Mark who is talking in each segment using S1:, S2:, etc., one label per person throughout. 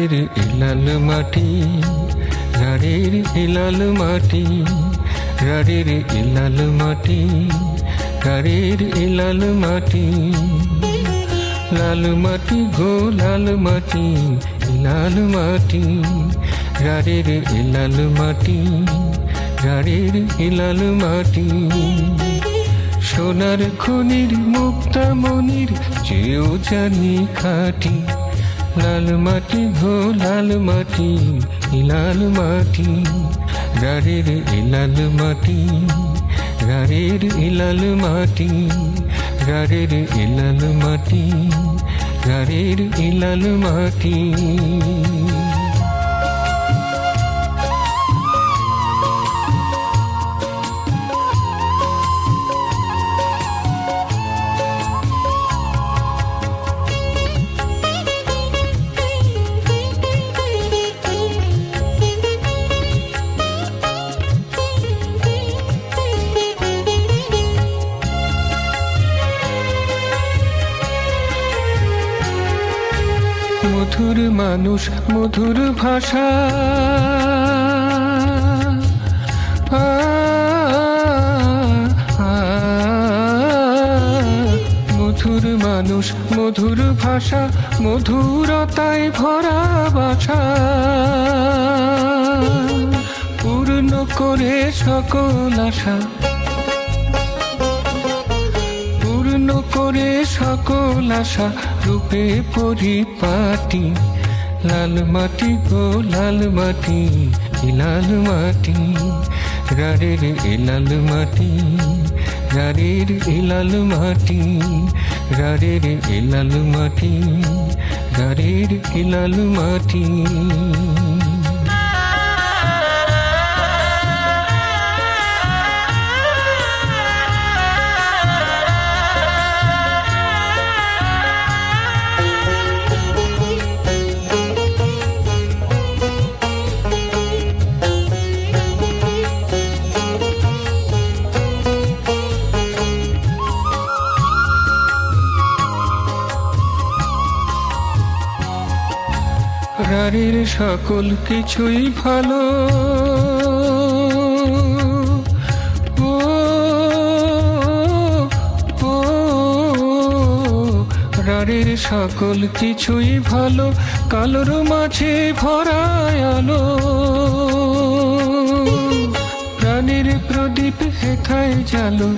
S1: গাড়ির ইলাল মাটি, গাড়ির ইলাল মাটি, গাড়ির ইলাল মাটি, গাড়ির ইলাল মাটি, লাল মাটি গো লাল মাটি, লাল মাটি, গাড়ির ইলাল মাটি, গাড়ির ইলাল মাটি, সোনার খনির মুক্তা মনির চেয়েও জানি খাটি, লাল মাটি গো লাল মাটি, লাল মাটি, গাড়ির ইলাল মাটি, গাড়ির ইলাল মাটি, গাড়ির ইলাল মাটি, গাড়ির ইলাল মাটি। মধুর মানুষ মধুর ভাষা, মধুর মানুষ মধুর ভাষা, মধুরতায় ভরা বাসা, পূর্ণ করে সকল আশা, পূর্ণ করে সকল আশা, রূপে পরিপাটি, লাল মাটি গো লাল মাটি, লাল মাটি, গাড়ির ইলাল মাটি, গাড়ির ইলাল মাটি, গাড়ির ইলাল মাটি, গাড়ির ইলাল মাটি। গাড়ির সকল কিছুই ভালো, ও ও গাড়ির সকল কিছুই ভালো, কালোর মাঝে ভরা আলো, প্রাণীর প্রদীপ হেথায় জালো,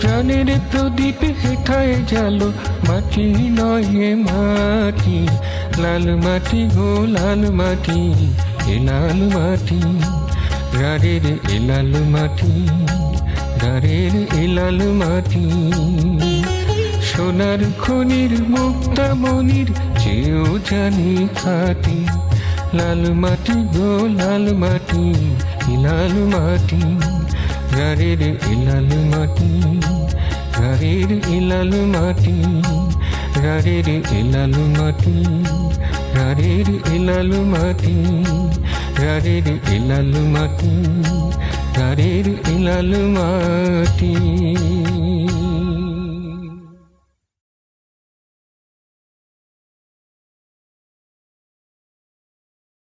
S1: প্রাণের প্রদীপ হেঠায় জালো, মাটি নয় মাটি, লাল মাটি গো লাল মাটি, লাল মাটি, গাড়ির ইলাল মাটি, গাড়ির ইলাল মাটি, সোনার খনির মুক্তা মনির চেয়েও জানি খাটি, লাল মাটি গো লাল মাটি, লাল মাটি, গাড়ির ইলাল মাটি, গাড়ির ইলাল মাটি, গাড়ির ইলাল মাটি, গাড়ির ইলাল মাটি, গাড়ির ইলাল মাটি, গাড়ির ইলাল মাটি।